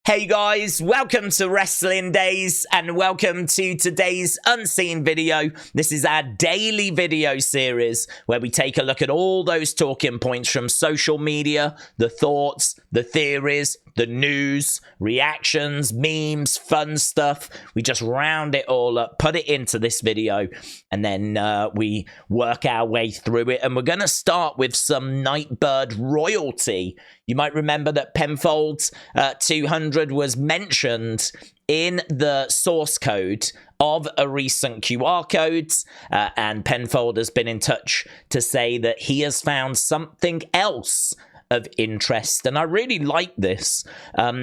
Hey guys, welcome to Wrestling Days and welcome to today's unseen video. This is our daily video series where we take a look at all those talking points from social media, the thoughts, the theories, the news, reactions, memes, fun stuff. We just round it all up, put it into this video, and then we work our way through it. And we're going to start with some NIGHTBIRD royalty. You might remember that Penfold's 200 was mentioned in the source code of a recent QR code, and Penfold has been in touch to say that he has found something else of interest, and I really like this.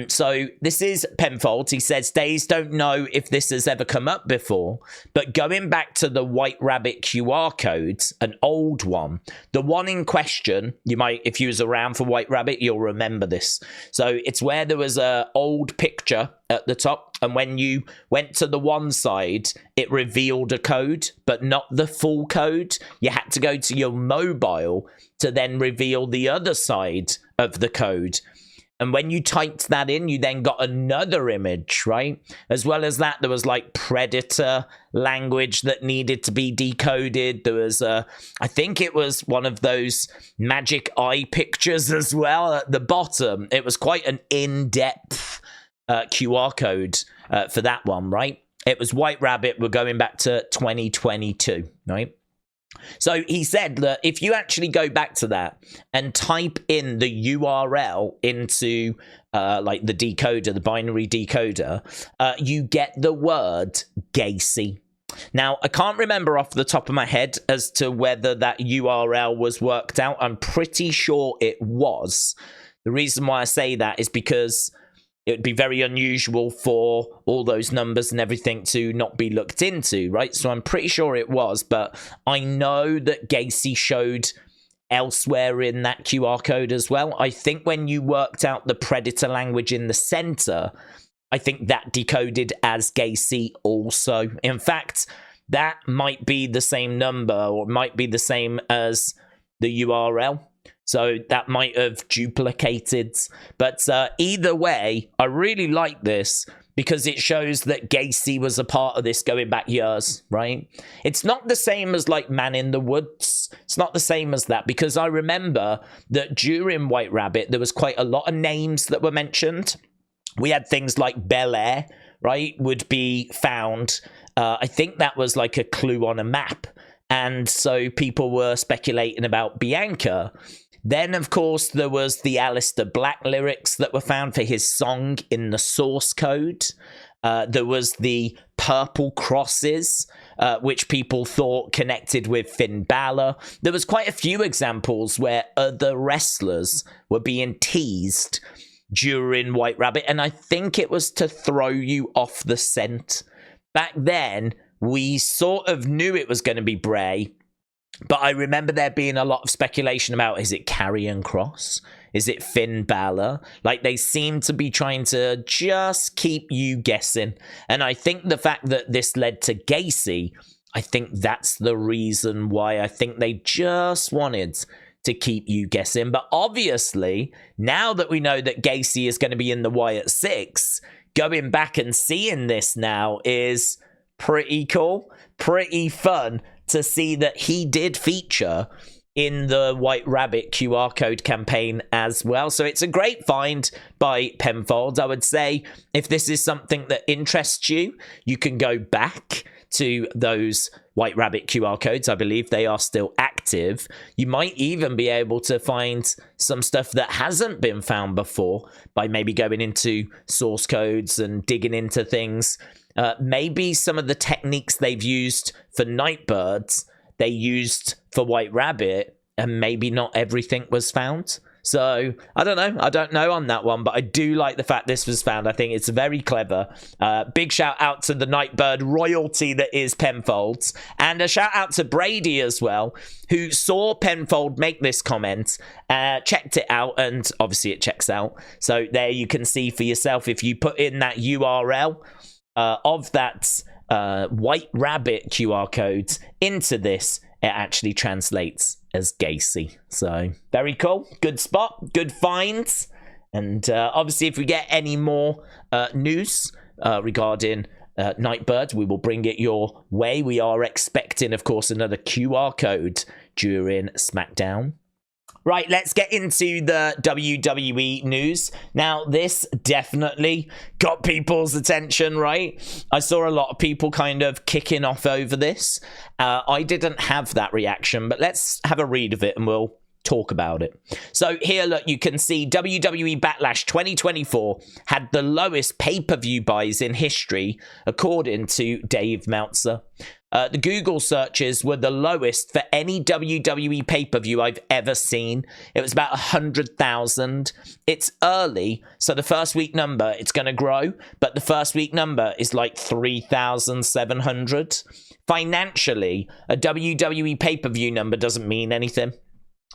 So this is Penfold. He says, Days don't know if this has ever come up before, but going back to the White Rabbit QR code, an old one, the one in question, you might, if you was around for White Rabbit, you'll remember this. So it's where there was a old picture at the top, and when you went to the one side, it revealed a code, but not the full code. You had to go to your mobile to then reveal the other side of the code. And when you typed that in, you then got another image, right? As well as that, there was like Predator language that needed to be decoded. There was, I think it was one of those magic eye pictures as well at the bottom. It was quite an in-depth QR code for that one, right? It was White Rabbit. We're going back to 2022, right? So he said that if you actually go back to that and type in the URL into like the decoder, the binary decoder, you get the word Gacy. Now, I can't remember off the top of my head as to whether that URL was worked out. I'm pretty sure it was. The reason why I say that is because it would be very unusual for all those numbers and everything to not be looked into, right? So I'm pretty sure it was, but I know that Gacy showed elsewhere in that QR code as well. I think when you worked out the Predator language in the center, I think that decoded as Gacy also. In fact, that might be the same number or might be the same as the URL. So that might have duplicated. But either way, I really like this because it shows that Gacy was a part of this going back years, right? It's not the same as like Man in the Woods. It's not the same as that because I remember that during White Rabbit, there was quite a lot of names that were mentioned. We had things like Bel Air, right, would be found. I think that was like a clue on a map. And so people were speculating about Bianca. Then, of course, there was the Aleister Black lyrics that were found for his song in the source code. There was the purple crosses, which people thought connected with Finn Balor. There was quite a few examples where other wrestlers were being teased during White Rabbit, and I think it was to throw you off the scent. Back then, we sort of knew it was going to be Bray, but I remember there being a lot of speculation about, is it Karrion Kross? Is it Finn Balor? Like, they seem to be trying to just keep you guessing. And I think the fact that this led to Gacy, I think that's the reason why. I think they just wanted to keep you guessing. But obviously, now that we know that Gacy is going to be in the Wyatt 6, going back and seeing this now is pretty cool, pretty fun to see that he did feature in the White Rabbit QR code campaign as well. So it's a great find by Penfold. I would say if this is something that interests you, you can go back to those White Rabbit QR codes. I believe they are still active. You might even be able to find some stuff that hasn't been found before by maybe going into source codes and digging into things. Maybe some of the techniques they've used for NIGHTBIRDs, they used for White Rabbit, and maybe not everything was found. So, I don't know on that one, but I do like the fact this was found. I think it's very clever. Big shout out to the NIGHTBIRD royalty that is Penfold's, and a shout out to Brady as well, who saw Penfold make this comment, checked it out, and obviously it checks out. So there you can see for yourself, if you put in that URL of that White Rabbit QR code into this, it actually translates as Gacy. So very cool, good spot, good finds, And obviously, if we get any more news regarding NIGHTBIRD, we will bring it your way. We are expecting, of course, another QR code during Smackdown. Right, let's get into the WWE news. Now, this definitely got people's attention, right? I saw a lot of people kind of kicking off over this. I didn't have that reaction, but let's have a read of it and we'll talk about it. So here, look, you can see WWE Backlash 2024 had the lowest pay-per-view buys in history, according to Dave Meltzer. The Google searches were the lowest for any WWE pay-per-view I've ever seen. It was about 100,000. It's early, so the first week number, it's going to grow, but the first week number is like 3,700. Financially, a WWE pay-per-view number doesn't mean anything,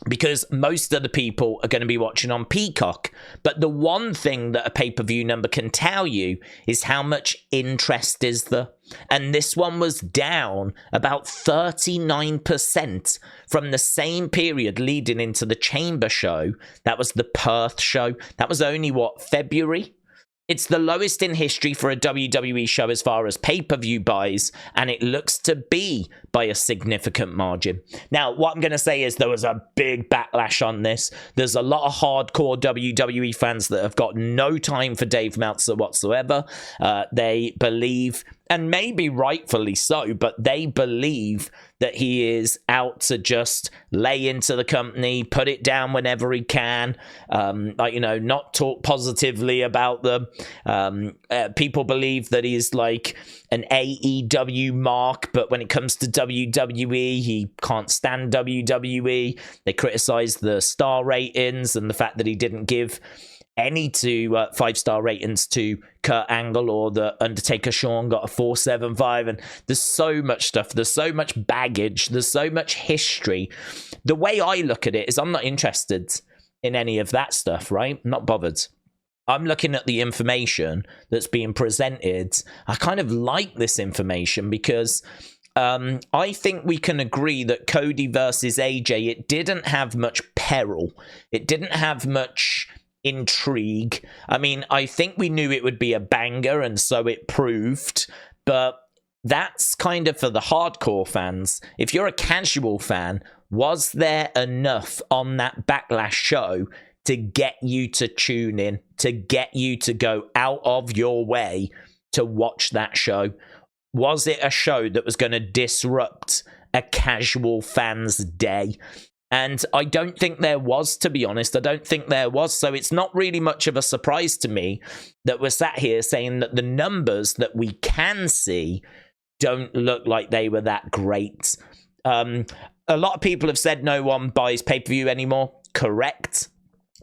because most of the people are going to be watching on Peacock. But the one thing that a pay-per-view number can tell you is how much interest is there. And this one was down about 39% from the same period leading into the Chamber show. That was the Perth show. That was only, what, February? It's the lowest in history for a WWE show as far as pay-per-view buys, and it looks to be by a significant margin. Now, what I'm going to say is there was a big backlash on this. There's a lot of hardcore WWE fans that have got no time for Dave Meltzer whatsoever. They believe, and maybe rightfully so, but they believe that he is out to just lay into the company, put it down whenever he can, not talk positively about them. People believe that he's like an AEW mark, but when it comes to WWE, he can't stand WWE. They criticize the star ratings and the fact that he didn't give any 5-star ratings to Kurt Angle, or the Undertaker Shawn got a 4.75, and there's so much stuff, there's so much baggage, there's so much history. The way I look at it is I'm not interested in any of that stuff, right? I'm not bothered. I'm looking at the information that's being presented. I kind of like this information because I think we can agree that Cody versus AJ, it didn't have much peril. It didn't have much intrigue. I mean, I think we knew it would be a banger, and so it proved, but that's kind of for the hardcore fans. If you're a casual fan, was there enough on that Backlash show to get you to tune in, to get you to go out of your way to watch that show? Was it a show that was going to disrupt a casual fan's day? And I don't think there was, to be honest. I don't think there was. So it's not really much of a surprise to me that we're sat here saying that the numbers that we can see don't look like they were that great. A lot of people have said no one buys pay-per-view anymore. Correct.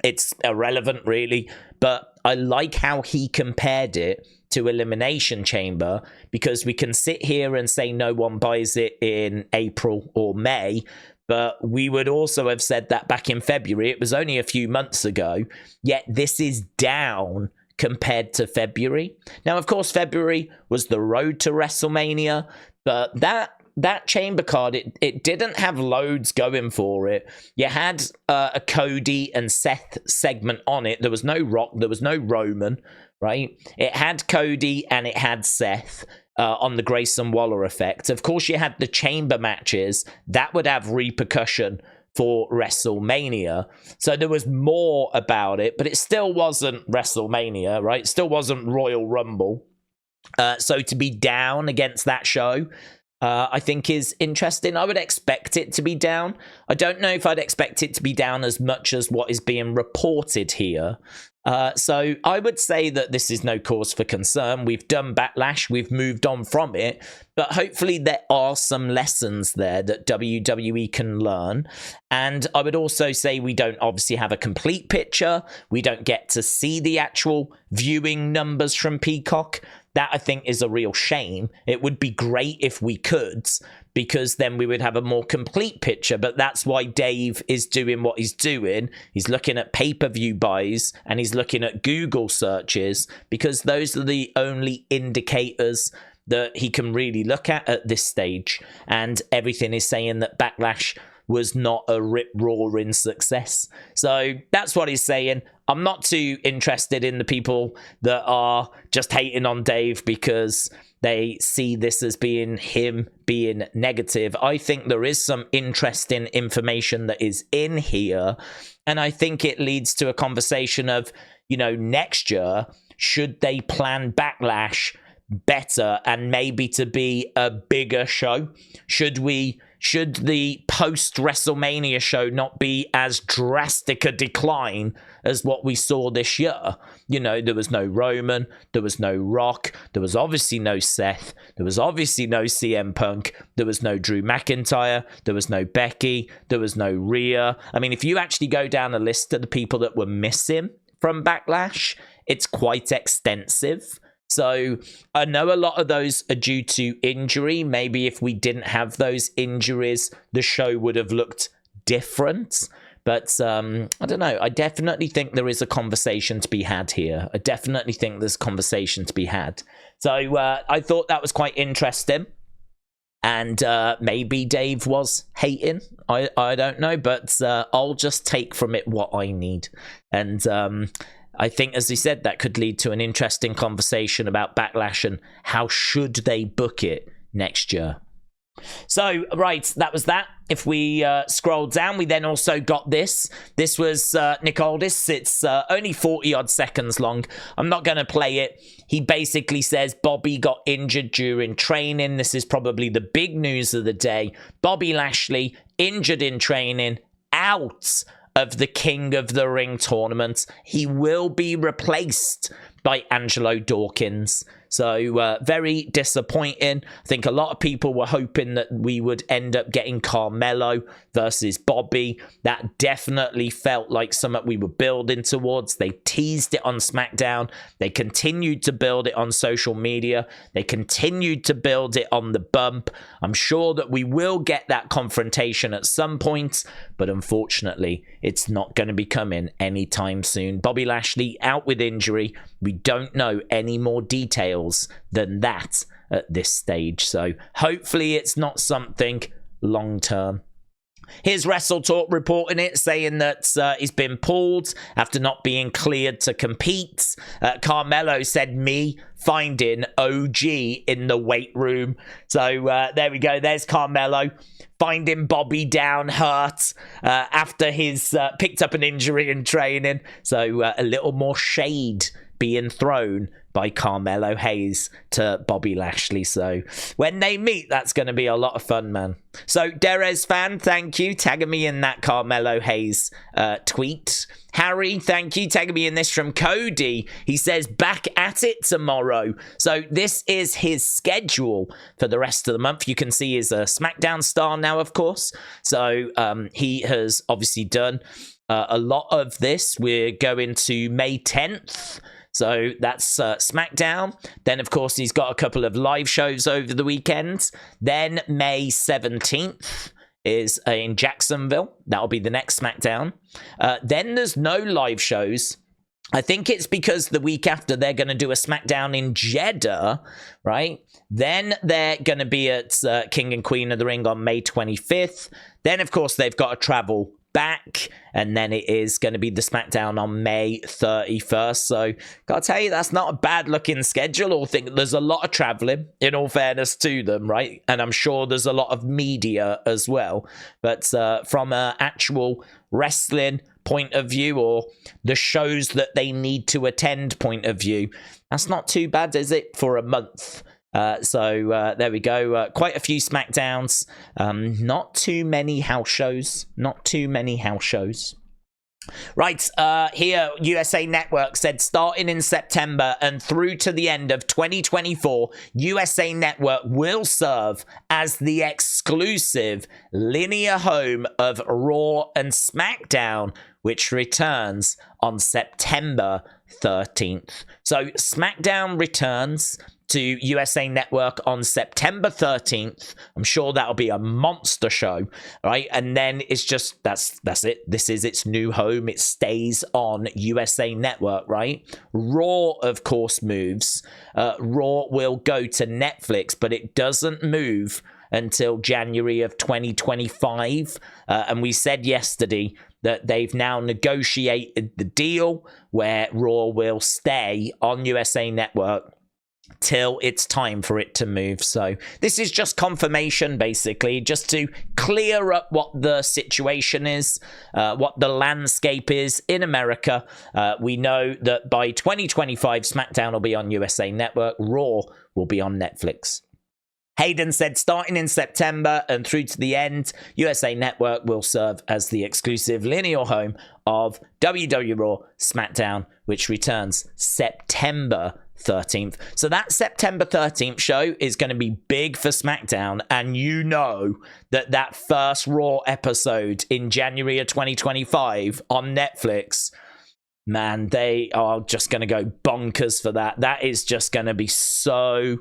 It's irrelevant, really. But I like how he compared it to Elimination Chamber, because we can sit here and say no one buys it in April or May, but we would also have said that back in February. It was only a few months ago, yet this is down compared to February. Now, of course, February was the road to WrestleMania, but that Chamber card, it didn't have loads going for it. You had a Cody and Seth segment on it. There was no Rock, there was no Roman, right? It had Cody and it had Seth on the Grayson Waller effect. Of course, you had the Chamber matches. That would have repercussion for WrestleMania. So there was more about it, but it still wasn't WrestleMania, right? It still wasn't Royal Rumble. So to be down against that show, I think is interesting. I would expect it to be down. I don't know if I'd expect it to be down as much as what is being reported here. So I would say that this is no cause for concern. We've done Backlash. We've moved on from it. But hopefully there are some lessons there that WWE can learn. And I would also say we don't obviously have a complete picture. We don't get to see the actual viewing numbers from Peacock. That, I think, is a real shame. It would be great if we could, because then we would have a more complete picture. But that's why Dave is doing what he's doing. He's looking at pay-per-view buys and he's looking at Google searches, because those are the only indicators that he can really look at this stage. And everything is saying that Backlash was not a rip-roaring success. So that's what he's saying. I'm not too interested in the people that are just hating on Dave because they see this as being him being negative. I think there is some interesting information that is in here, and I think it leads to a conversation of, you know, next year, should they plan Backlash better and maybe to be a bigger show? Should the post-WrestleMania show not be as drastic a decline as what we saw this year? You know, there was no Roman, there was no Rock, there was obviously no Seth, there was obviously no CM Punk, there was no Drew McIntyre, there was no Becky, there was no Rhea. I mean, if you actually go down a list of the people that were missing from Backlash, it's quite extensive. So I know a lot of those are due to injury. Maybe if we didn't have those injuries, the show would have looked different. But I don't know. I definitely think there is a conversation to be had here. I definitely think there's a conversation to be had. So I thought that was quite interesting. And maybe Dave was hating. I don't know. But I'll just take from it what I need. And I think, as he said, that could lead to an interesting conversation about Backlash and how should they book it next year. So, right, that was that. If we scroll down, we then also got this. This was Nick Aldis. It's only 40-odd seconds long. I'm not going to play it. He basically says Bobby got injured during training. This is probably the big news of the day. Bobby Lashley, injured in training, out of the King of the Ring tournament. He will be replaced by Angelo Dawkins. So very disappointing. I think a lot of people were hoping that we would end up getting Carmelo versus Bobby. That definitely felt like something we were building towards. They teased it on Smackdown. They continued to build it on social media. They continued to build it on the bump. I'm sure that we will get that confrontation at some point, but unfortunately, it's not going to be coming anytime soon. Bobby Lashley out with injury. We don't know any more details than that at this stage. So hopefully it's not something long term. Here's Wrestle Talk reporting it, saying that he's been pulled after not being cleared to compete. Carmelo said me finding OG in the weight room. So there we go. There's Carmelo finding Bobby down hurt after he's picked up an injury in training. So a little more shade being thrown by Carmelo Hayes to Bobby Lashley. So when they meet, that's going to be a lot of fun, man. So Derez fan, thank you, tagging me in that Carmelo Hayes tweet. Harry, thank you, tagging me in this from Cody. He says back at it tomorrow. So this is his schedule for the rest of the month. You can see he's a SmackDown star now, of course. So he has obviously done a lot of this. We're going to May 10th. So that's SmackDown. Then, of course, he's got a couple of live shows over the weekend. Then May 17th is in Jacksonville. That'll be the next SmackDown. Then there's no live shows. I think it's because the week after they're going to do a SmackDown in Jeddah, right? Then they're going to be at King and Queen of the Ring on May 25th. Then, of course, they've got to travel back, and then it is going to be the SmackDown on May 31st. So gotta tell you, that's not a bad looking schedule. I think there's a lot of traveling, in all fairness to them, right? And I'm sure there's a lot of media as well. But from an actual wrestling point of view, or the shows that they need to attend point of view, that's not too bad, is it, for a month? So there we go. Quite a few SmackDowns. Not too many house shows. Not too many house shows. Right, here, USA Network said starting in September and through to the end of 2024, USA Network will serve as the exclusive linear home of Raw and SmackDown, which returns on September 13th. So SmackDown returns to USA Network on September 13th. I'm sure that'll be a monster show, right? And then it's just, that's it. This is its new home. It stays on USA Network, right? Raw, of course, moves. Raw will go to Netflix, but it doesn't move until January of 2025. And we said yesterday that they've now negotiated the deal where Raw will stay on USA Network till it's time for it to move. So this is just confirmation, basically, just to clear up what the situation is, what the landscape is in America. We know that by 2025, SmackDown will be on USA Network, Raw will be on Netflix. Hayden said starting in September and through to the end, USA Network will serve as the exclusive linear home of WWE Raw SmackDown, which returns September 13th. So that September 13th show is going to be big for SmackDown, and you know that that first Raw episode in January of 2025 on Netflix, man, they are just going to go bonkers for that. That is just going to be so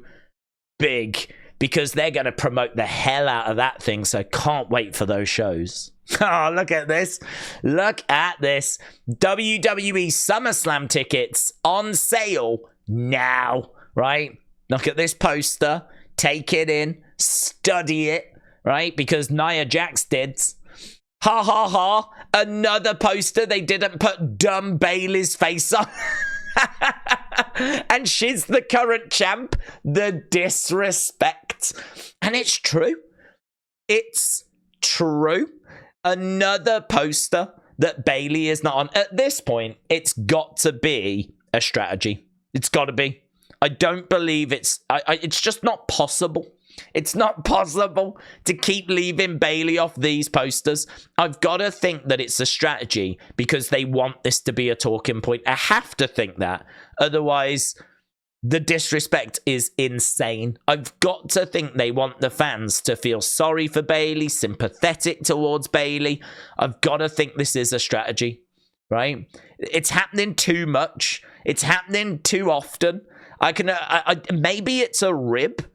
big because they're going to promote the hell out of that thing, so can't wait for those shows. Oh, look at this. Look at this. WWE SummerSlam tickets on sale now, right? Look at this poster. Take it in. Study it, right? Because Nia Jax did. Ha ha ha. Another poster they didn't put dumb Bayley's face on. And she's the current champ. The disrespect. And it's true. It's true. Another poster that Bayley is not on. At this point, it's got to be a strategy. It's got to be. I don't believe it's just not possible. It's not possible to keep leaving Bayley off these posters. I've got to think that it's a strategy because they want this to be a talking point. I have to think that. Otherwise, the disrespect is insane. I've got to think they want the fans to feel sorry for Bayley, sympathetic towards Bayley. I've got to think this is a strategy, right? It's happening too much. It's happening too often. Maybe it's a rib.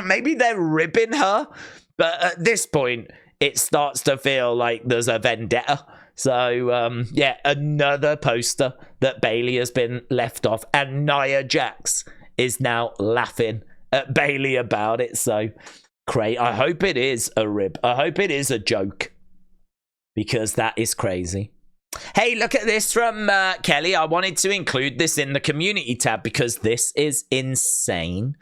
Maybe they're ribbing her. But at this point, it starts to feel like there's a vendetta. So, yeah, another poster that Bayley has been left off. And Nia Jax is now laughing at Bayley about it. So, great. I hope it is a rib. I hope it is a joke. Because that is crazy. Hey, look at this from Kelly. I wanted to include this in the community tab because this is insane.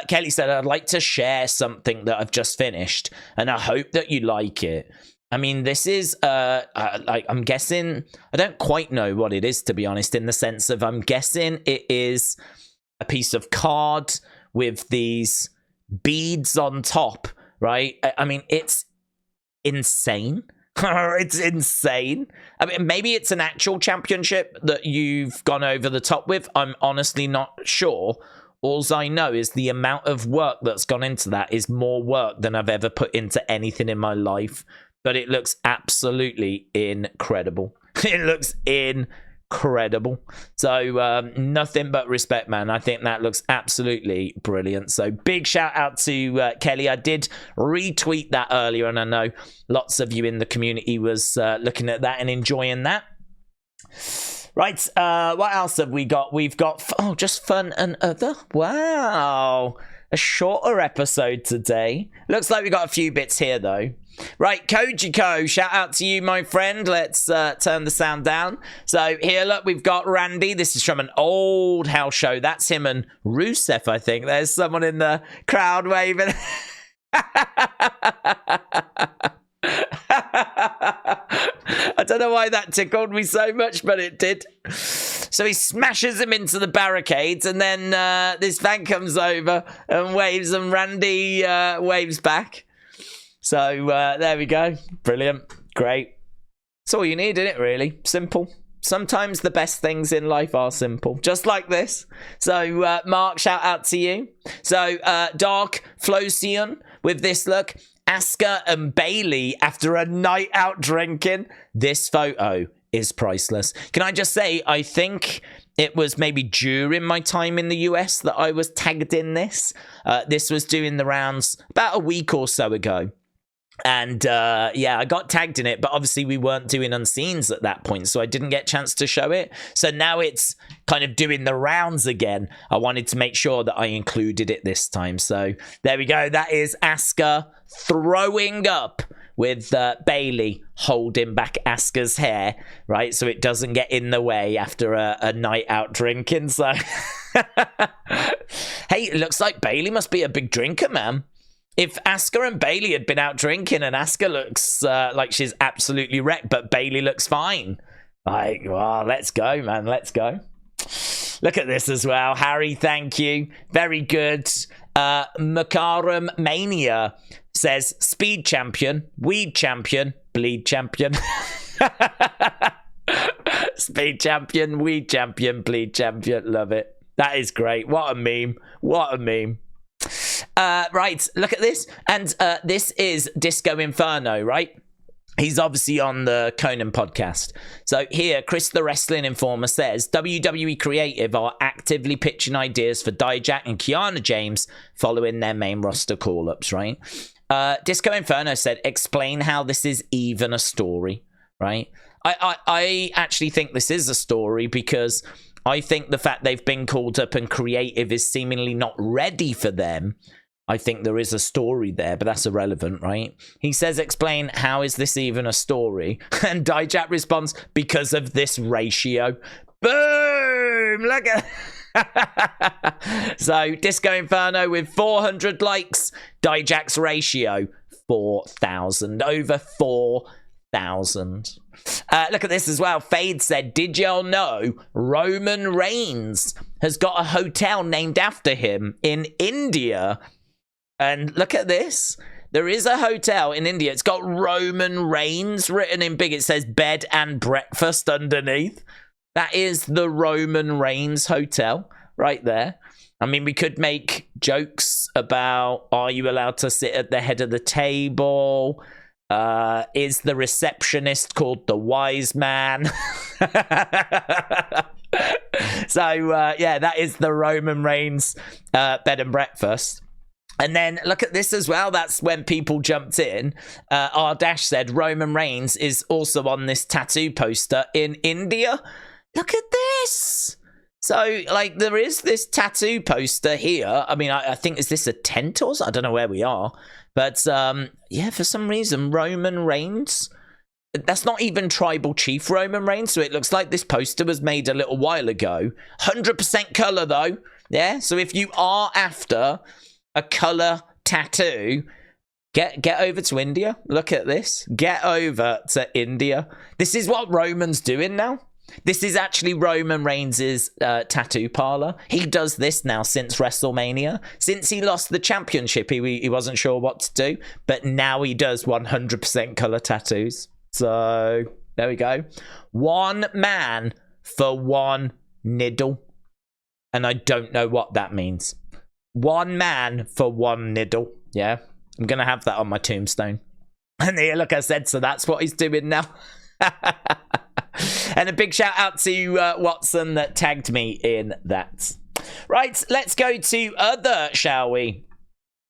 Kelly said, I'd like to share something that I've just finished, and I hope that you like it. I mean, this is, I'm guessing, I don't quite know what it is, to be honest, in the sense of I'm guessing it is a piece of card with these beads on top, right? I mean, it's insane. It's insane. I mean, maybe it's an actual championship that you've gone over the top with. I'm honestly not sure. All I know is the amount of work that's gone into that is more work than I've ever put into anything in my life. But it looks absolutely incredible. It looks incredible. So nothing but respect, man. I think that looks absolutely brilliant. So big shout out to Kelly. I did retweet that earlier, and I know lots of you in the community was looking at that and enjoying that. Right, what else have we got? We've got, just fun and other. Wow, a shorter episode today. Looks like we got a few bits here, though. Right, Kojiko, shout out to you, my friend. Let's turn the sound down. So here, look, we've got Randy. This is from an old house show. That's him and Rusev, I think. There's someone in the crowd waving. I don't know why that tickled me so much, but it did. So he smashes him into the barricades, and then this fan comes over and waves, and Randy waves back. So there we go. Brilliant. Great. That's all you need, isn't it, really? Simple. Sometimes the best things in life are simple. Just like this. So, Mark, shout out to you. So, Dark Flosian with this look. Asuka and Bayley after a night out drinking. This photo is priceless. Can I just say, I think it was maybe during my time in the US that I was tagged in this. This was doing the rounds about a week or so ago. And yeah, I got tagged in it, but obviously we weren't doing unseens at that point, so I didn't get a chance to show it. So now it's kind of doing the rounds again. I wanted to make sure that I included it this time. So there we go. That is Asuka throwing up with Bayley holding back Asuka's hair, right? So it doesn't get in the way after a night out drinking. So, hey, it looks like Bayley must be a big drinker, man. If Asuka and Bayley had been out drinking and Asuka looks like she's absolutely wrecked, but Bayley looks fine. Like, well, let's go, man. Let's go. Look at this as well. Harry, thank you. Very good. Makaram Mania says, Speed champion, weed champion, bleed champion. Speed champion, weed champion, bleed champion. Love it. That is great. What a meme. What a meme. Right, look at this. And this is Disco Inferno, right? He's obviously on the Conan podcast. So here, Chris the Wrestling Informer says, WWE Creative are actively pitching ideas for Dijak and Kiana James following their main roster call-ups, right? Disco Inferno said, explain how this is even a story, right? I actually think this is a story because I think the fact they've been called up and Creative is seemingly not ready for them. I think there is a story there, but that's irrelevant, right? He says, explain, how is this even a story? And Dijak responds, because of this ratio. Boom! Look at So, Disco Inferno with 400 likes. Dijak's ratio, 4,000. Over 4,000. Look at this as well. Fade said, did y'all know Roman Reigns has got a hotel named after him in India? And look at this. There is a hotel in India. It's got Roman Reigns written in big. It says bed and breakfast underneath. That is the Roman Reigns hotel right there. I mean, we could make jokes about, are you allowed to sit at the head of the table? Is the receptionist called the wise man? So, yeah, that is the Roman Reigns bed and breakfast. And then look at this as well. That's when people jumped in. R Dash said Roman Reigns is also on this tattoo poster in India. Look at this. So, like, there is this tattoo poster here. I mean, I think, is this a tent or something? I don't know where we are. But, yeah, for some reason, Roman Reigns. That's not even Tribal Chief Roman Reigns. So it looks like this poster was made a little while ago. 100% color, though. Yeah, so if you are after a color tattoo, get over to India. Look at this. Get over to India. This is what Roman's doing now. This is actually Roman Reigns' tattoo parlor. He does this now since WrestleMania. Since he lost the championship, he wasn't sure what to do, but now he does 100% color tattoos. So there we go. One man for one needle. And I don't know what that means. One man for one needle. Yeah, I'm going to have that on my tombstone. And here, look, I said, so that's what he's doing now. And a big shout out to Watson that tagged me in that. Right, let's go to other, shall we?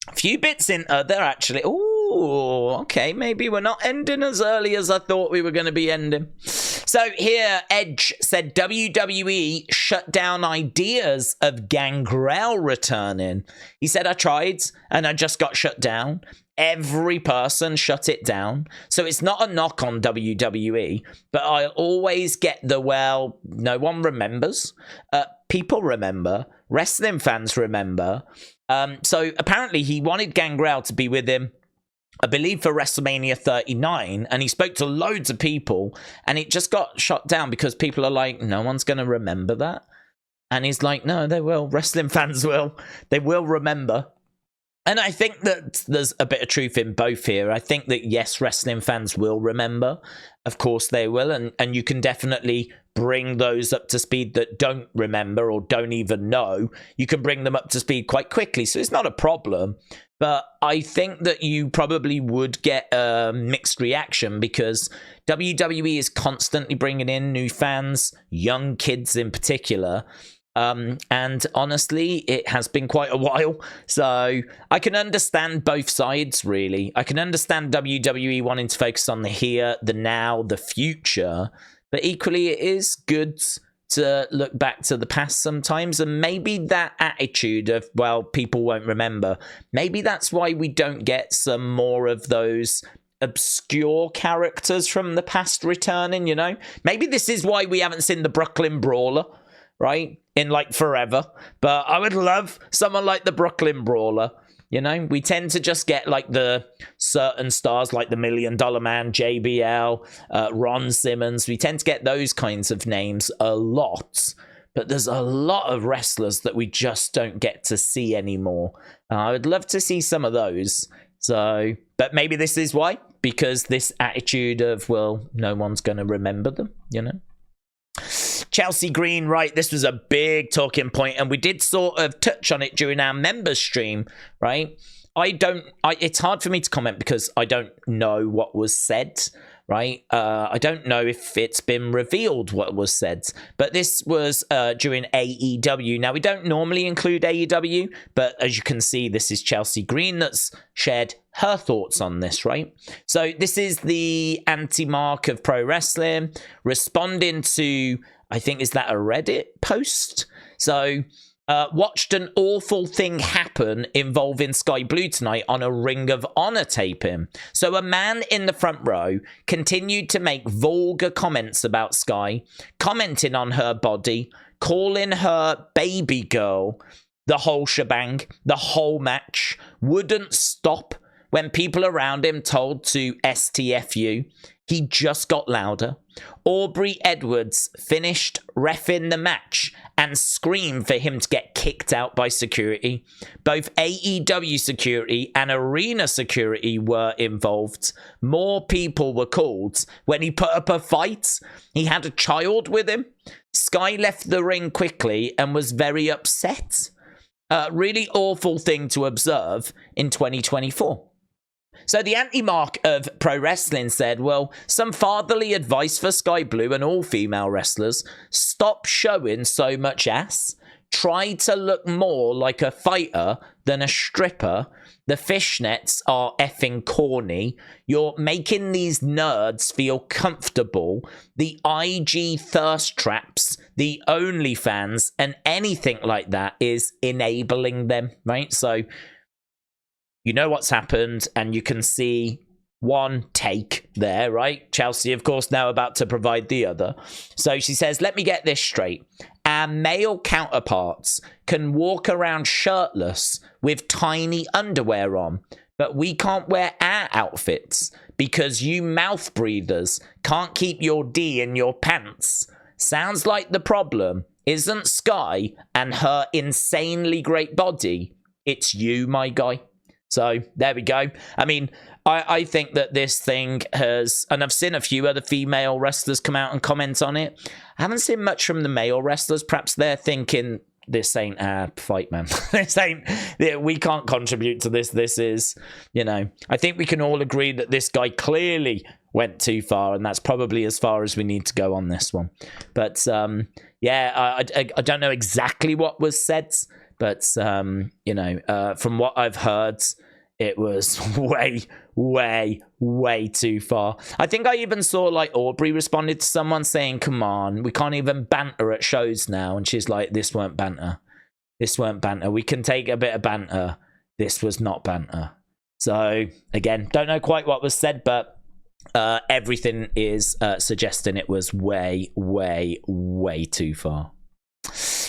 A few bits in other, actually. Ooh, okay, maybe we're not ending as early as I thought we were going to be ending. So here, Edge said WWE shut down ideas of Gangrel returning. He said, I tried and I just got shut down. Every person shut it down. So it's not a knock on WWE, but I always get the, well, no one remembers. People remember. Wrestling fans remember. So apparently he wanted Gangrel to be with him, I believe, for WrestleMania 39, and he spoke to loads of people, and it just got shut down because people are like, no one's going to remember that. And he's like, no, they will. Wrestling fans will. They will remember. And I think that there's a bit of truth in both here. I think that, yes, wrestling fans will remember. Of course they will. And you can definitely bring those up to speed that don't remember or don't even know. You can bring them up to speed quite quickly. So it's not a problem. But I think that you probably would get a mixed reaction because WWE is constantly bringing in new fans, young kids in particular. And honestly, it has been quite a while. So I can understand both sides, really. I can understand WWE wanting to focus on the here, the now, the future. But equally, it is good to look back to the past sometimes. And maybe that attitude of, well, people won't remember. Maybe that's why we don't get some more of those obscure characters from the past returning, you know? Maybe this is why we haven't seen the Brooklyn Brawler, right? In like forever. But I would love someone like the Brooklyn Brawler. You know, we tend to just get like the certain stars like the $1 Million Man, JBL, Ron Simmons. We tend to get those kinds of names a lot. But there's a lot of wrestlers that we just don't get to see anymore. I would love to see some of those. So, but maybe this is why. Because this attitude of, well, no one's going to remember them, you know. Chelsea Green, right, this was a big talking point, and we did sort of touch on it during our members stream, right? It's hard for me to comment because I don't know what was said, right? I don't know if it's been revealed what was said, but this was during AEW. Now, we don't normally include AEW, but as you can see, this is Chelsea Green that's shared her thoughts on this, right? So this is the anti-mark of pro wrestling responding to, I think, is that a Reddit post? So, watched an awful thing happen involving Skye Blue tonight on a Ring of Honor taping. So a man in the front row continued to make vulgar comments about Skye, commenting on her body, calling her baby girl, the whole shebang, the whole match, wouldn't stop when people around him told to STFU. He just got louder. Aubrey Edwards finished reffing the match and screamed for him to get kicked out by security. Both AEW security and arena security were involved. More people were called. When he put up a fight, he had a child with him. Skye left the ring quickly and was very upset. Really awful thing to observe in 2024. So the anti-mark of pro wrestling said, well, some fatherly advice for Skye Blue and all female wrestlers: stop showing so much ass. Try to look more like a fighter than a stripper. The fishnets are effing corny. You're making these nerds feel comfortable. The IG thirst traps, the OnlyFans, and anything like that is enabling them, right? So you know what's happened, and you can see one take there, right? Chelsea, of course, now about to provide the other. So she says, let me get this straight. Our male counterparts can walk around shirtless with tiny underwear on, but we can't wear our outfits because you mouth breathers can't keep your D in your pants. Sounds like the problem isn't Skye and her insanely great body. It's you, my guy. So there we go. I mean, I think that this thing has, and I've seen a few other female wrestlers come out and comment on it. I haven't seen much from the male wrestlers. Perhaps they're thinking, this ain't our fight, man. This ain't, we can't contribute to this. This is, you know, I think we can all agree that this guy clearly went too far, and that's probably as far as we need to go on this one. But yeah, I don't know exactly what was said. But, you know, from what I've heard, it was way, way, way too far. I think I even saw, like, Aubrey responded to someone saying, come on, we can't even banter at shows now. And she's like, this weren't banter. This weren't banter. We can take a bit of banter. This was not banter. So, again, don't know quite what was said, but everything is suggesting it was way, way, way too far.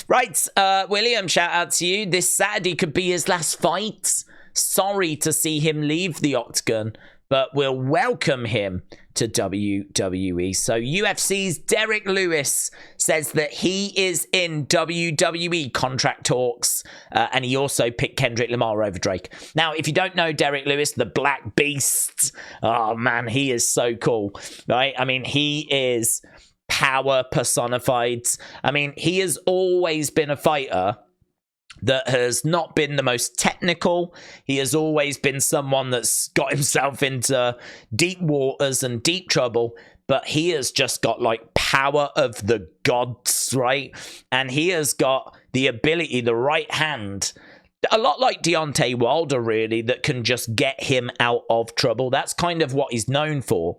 Right, William, shout out to you. This Saturday could be his last fight. Sorry to see him leave the Octagon, but we'll welcome him to WWE. So UFC's Derrick Lewis says that he is in WWE contract talks, and he also picked Kendrick Lamar over Drake. Now, if you don't know Derrick Lewis, the Black Beast, oh man, he is so cool, right? I mean, he is power personified. I mean, he has always been a fighter that has not been the most technical. He has always been someone that's got himself into deep waters and deep trouble, but he has just got like power of the gods, right? And he has got the ability, the right hand, a lot like Deontay Wilder, really, that can just get him out of trouble. That's kind of what he's known for.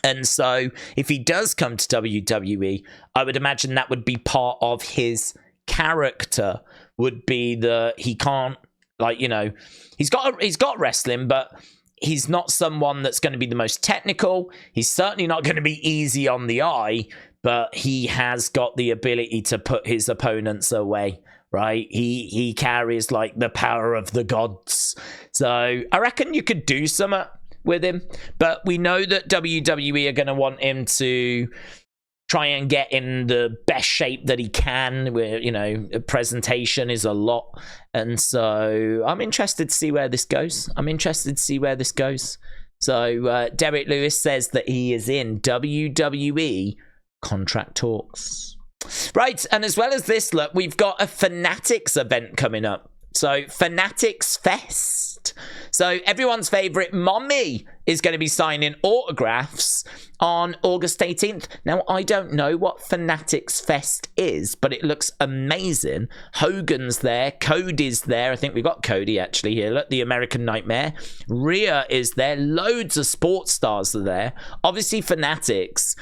And so if he does come to WWE, I would imagine that would be part of his character, would be he can't, like, you know, he's got wrestling, but he's not someone that's going to be the most technical. He's certainly not going to be easy on the eye, but he has got the ability to put his opponents away, right? He carries, like, the power of the gods. So I reckon you could do something with him, but we know that WWE are going to want him to try and get in the best shape that he can, where, you know, presentation is a lot. And so I'm interested to see where this goes. So Derrick Lewis says that he is in WWE contract talks. Right, and as well as this, look, we've got a Fanatics event coming up. So Fanatics Fest. So everyone's favourite Mommy is going to be signing autographs on August 18th. Now, I don't know what Fanatics Fest is, but it looks amazing. Hogan's there. Cody's there. I think we've got Cody actually here. Look, the American Nightmare. Rhea is there. Loads of sports stars are there. Obviously, Fanatics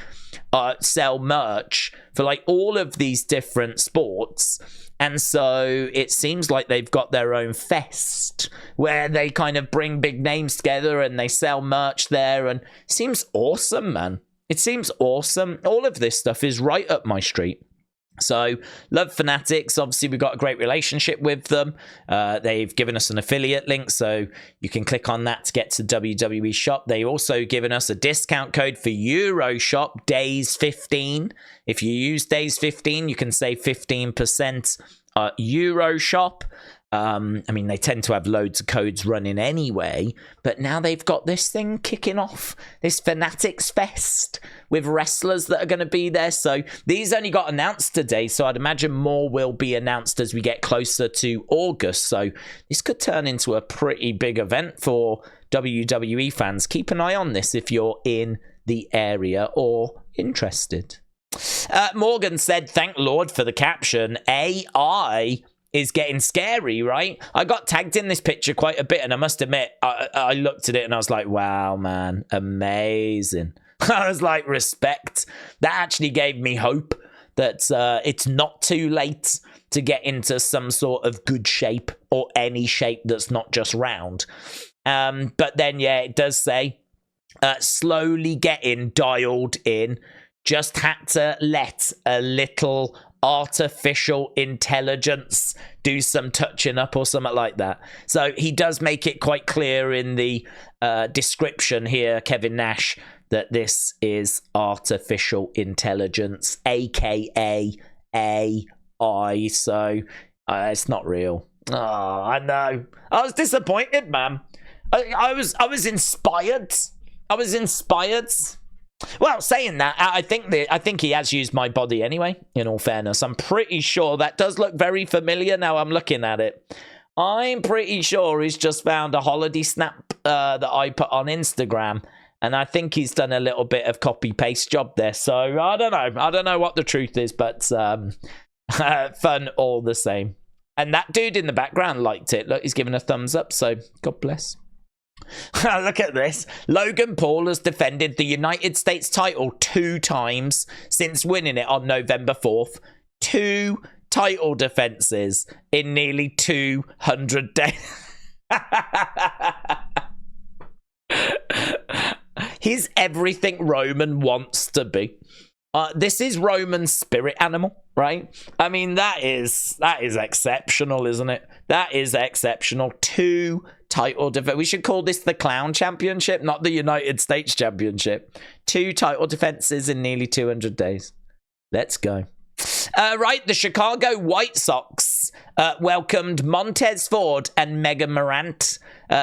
sell merch for, like, all of these different sports. And so it seems like they've got their own fest where they kind of bring big names together and they sell merch there. And it seems awesome, man. It seems awesome. All of this stuff is right up my street. So, love Fanatics. Obviously, we've got a great relationship with them. They've given us an affiliate link, so you can click on that to get to WWE Shop. They also given us a discount code for Euroshop, Days15. If you use Days15, you can save 15% Euroshop. I mean, they tend to have loads of codes running anyway, but now they've got this thing kicking off, this Fanatics Fest with wrestlers that are going to be there. So these only got announced today, so I'd imagine more will be announced as we get closer to August. So this could turn into a pretty big event for WWE fans. Keep an eye on this if you're in the area or interested. Morgan said, thank Lord for the caption. AI is getting scary, right? I got tagged in this picture quite a bit, and I must admit, I looked at it and I was like, wow, man, amazing. I was like, respect. That actually gave me hope that it's not too late to get into some sort of good shape, or any shape that's not just round. But then, yeah, it does say, slowly getting dialed in. Just had to let a little artificial intelligence do some touching up or something like that. So he does make it quite clear in the description here, Kevin Nash, that this is artificial intelligence, aka AI. So it's not real. Oh, I know. I was disappointed, man. I was inspired. Well, saying that, I think he has used my body anyway, in all fairness. I'm pretty sure that does look very familiar now I'm looking at it. I'm pretty sure he's just found a holiday snap that I put on Instagram, and I think he's done a little bit of copy-paste job there. So, I don't know. I don't know what the truth is, but fun all the same. And that dude in the background liked it. Look, he's giving a thumbs up, so God bless. Look at this. Logan Paul has defended the United States title 2 times since winning it on November 4th. 2 title defenses in nearly 200 days. He's everything Roman wants to be. This is Roman's spirit animal, right? I mean, that is exceptional, isn't it? That is exceptional. 2 title defense. We should call this the Clown Championship, not the United States Championship. 2 title defenses in nearly 200 days. Let's go. Right, the Chicago White Sox welcomed Montez Ford and Meghan Morant.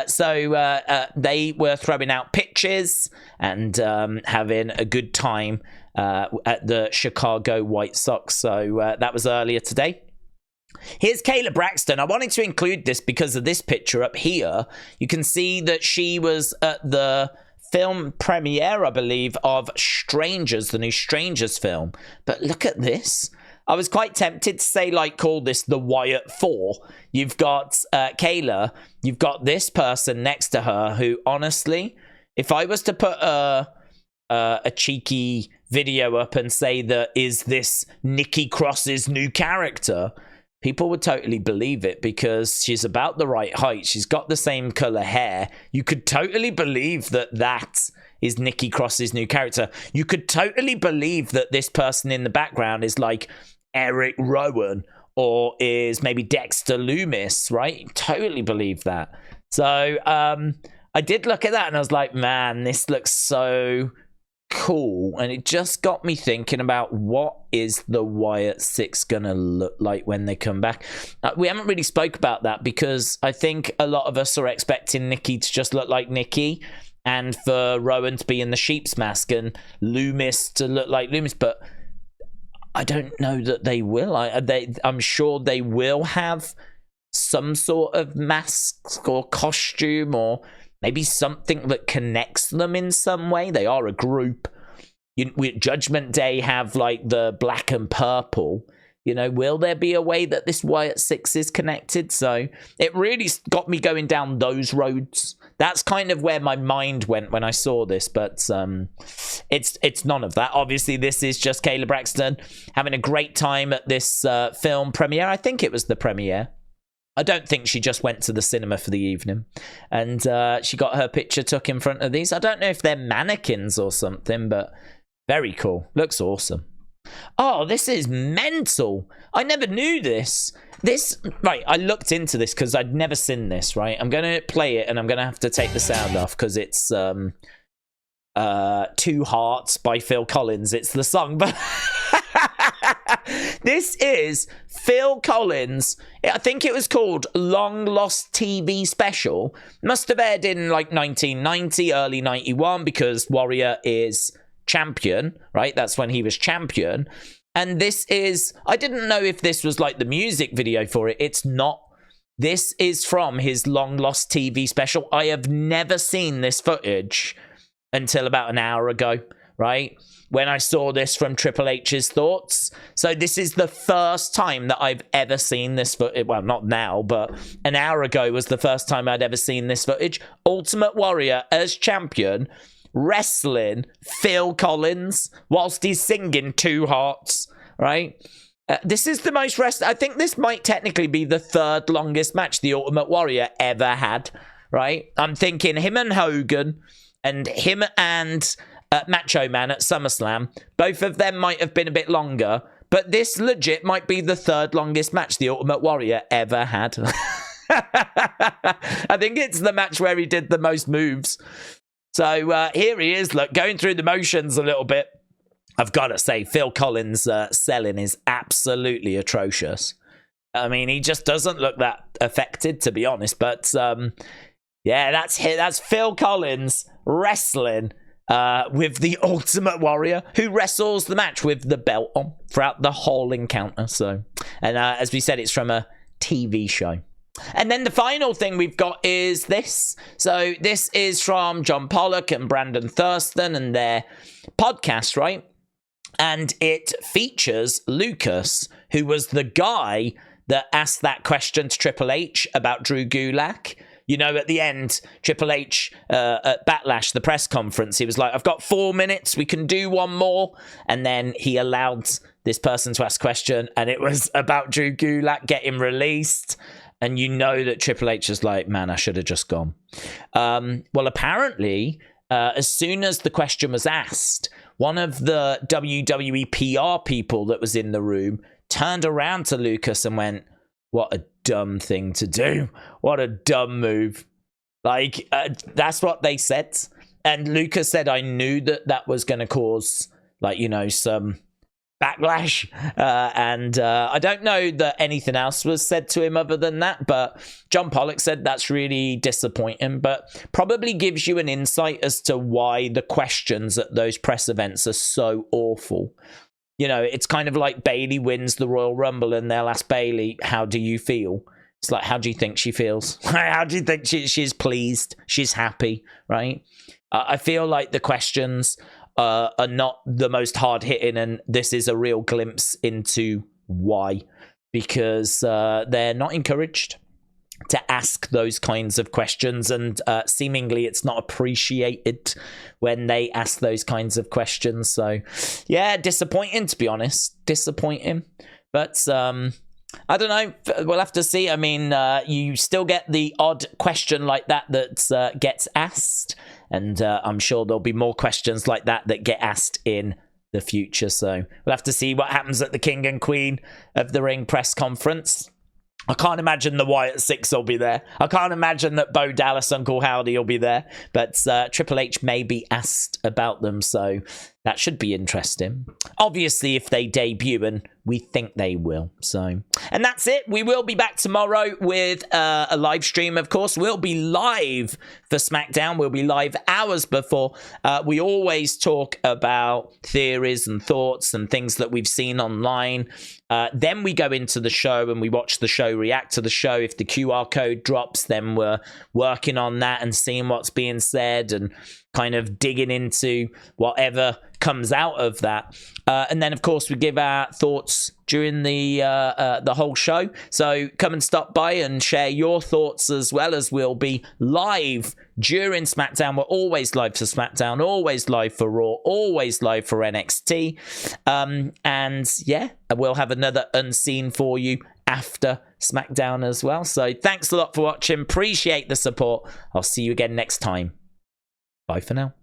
So they were throwing out pitches and having a good time at the Chicago White Sox. So that was earlier today. Here's Kayla Braxton. I wanted to include this because of this picture up here. You can see that she was at the film premiere, I believe, of Strangers, the new Strangers film. But look at this. I was quite tempted to say, like, call this the Wyatt 4. You've got Kayla. You've got this person next to her who, honestly, if I was to put a cheeky video up and say that is this Nikki Cross's new character, people would totally believe it because she's about the right height. She's got the same color hair. You could totally believe that that is Nikki Cross's new character. You could totally believe that this person in the background is like Eric Rowan or is maybe Dexter Loomis, right? Totally believe that. So I did look at that and I was like, man, this looks so cool. And it just got me thinking about what is the Wyatt 6 gonna look like when they come back. We haven't really spoke about that because I think a lot of us are expecting Nikki to just look like Nikki and for Rowan to be in the sheep's mask and Loomis to look like Loomis, but I don't know that they will. I'm sure they will have some sort of mask or costume or maybe something that connects them in some way. They are a group. Judgment Day have like the black and purple. You know, will there be a way that this Wyatt 6 is connected? So it really got me going down those roads. That's kind of where my mind went when I saw this, but it's none of that. Obviously, this is just Kayla Braxton having a great time at this film premiere. I think it was the premiere. I don't think she just went to the cinema for the evening. And she got her picture took in front of these. I don't know if they're mannequins or something, but very cool. Looks awesome. Oh, this is mental. I never knew this. Right, I looked into this because I'd never seen this, right? I'm going to play it and I'm going to have to take the sound off because it's Two Hearts by Phil Collins. It's the song, but this is Phil Collins. I think it was called Long Lost TV Special. Must have aired in like 1990, early 91 because Warrior is champion, right? That's when he was champion. And this is, I didn't know if this was like the music video for it. It's not. This is from his Long Lost TV Special. I have never seen this footage until about an hour ago, right? When I saw this from Triple H's Thoughts. So this is the first time that I've ever seen this footage. Well, not now, but an hour ago was the first time I'd ever seen this footage. Ultimate Warrior as champion, wrestling Phil Collins whilst he's singing Two Hearts, right? This is the most I think this might technically be the third longest match the Ultimate Warrior ever had, right? I'm thinking him and Hogan and him and Macho Man at SummerSlam. Both of them might have been a bit longer, but this legit might be the third longest match the Ultimate Warrior ever had. I think it's the match where he did the most moves. So here he is, look, going through the motions a little bit. I've got to say, Phil Collins' selling is absolutely atrocious. I mean, he just doesn't look that affected, to be honest. But yeah, that's Phil Collins wrestling with the Ultimate Warrior, who wrestles the match with the belt on throughout the whole encounter. So, and as we said, it's from a TV show. And then the final thing we've got is this. So this is from John Pollock and Brandon Thurston and their podcast, right? And it features Lucas, who was the guy that asked that question to Triple H about Drew Gulak. You know, at the end, Triple H at Backlash, the press conference, he was like, I've got 4 minutes, we can do one more. And then he allowed this person to ask a question, and it was about Drew Gulak getting released. And you know that Triple H is like, man, I should have just gone. Well, apparently, as soon as the question was asked, one of the WWE PR people that was in the room turned around to Lucas and went, what a dumb thing to do. What a dumb move. Like, that's what they said. And Lucas said, I knew that that was going to cause, like, you know, some backlash. And I don't know that anything else was said to him other than that, but John Pollock said that's really disappointing, but probably gives you an insight as to why the questions at those press events are so awful. You know, it's kind of like Bayley wins the Royal Rumble and they'll ask Bayley, how do you feel? It's like, how do you think she feels? How do you think she's pleased? She's happy, right? I feel like the questions are not the most hard-hitting, and this is a real glimpse into why. Because they're not encouraged to ask those kinds of questions, and seemingly it's not appreciated when they ask those kinds of questions. So yeah, disappointing, to be honest. Disappointing. But I don't know, we'll have to see. I mean, you still get the odd question like that gets asked, and I'm sure there'll be more questions like that get asked in the future. So we'll have to see what happens at the King and Queen of the Ring press conference. I can't imagine the Wyatt Six will be there. I can't imagine that Bo Dallas, Uncle Howdy will be there. But Triple H may be asked about them, so that should be interesting. Obviously, if they debut, and we think they will. So, and that's it. We will be back tomorrow with a live stream, of course. We'll be live for SmackDown. We'll be live hours before. We always talk about theories and thoughts and things that we've seen online. Then we go into the show and we watch the show, react to the show. If the QR code drops, then we're working on that and seeing what's being said and kind of digging into whatever comes out of that. And then, of course, we give our thoughts during the whole show. So come and stop by and share your thoughts, as well as we'll be live during SmackDown. We're always live for SmackDown, always live for Raw, always live for NXT. And yeah, we'll have another Unseen for you after SmackDown as well. So thanks a lot for watching. Appreciate the support. I'll see you again next time. Bye for now.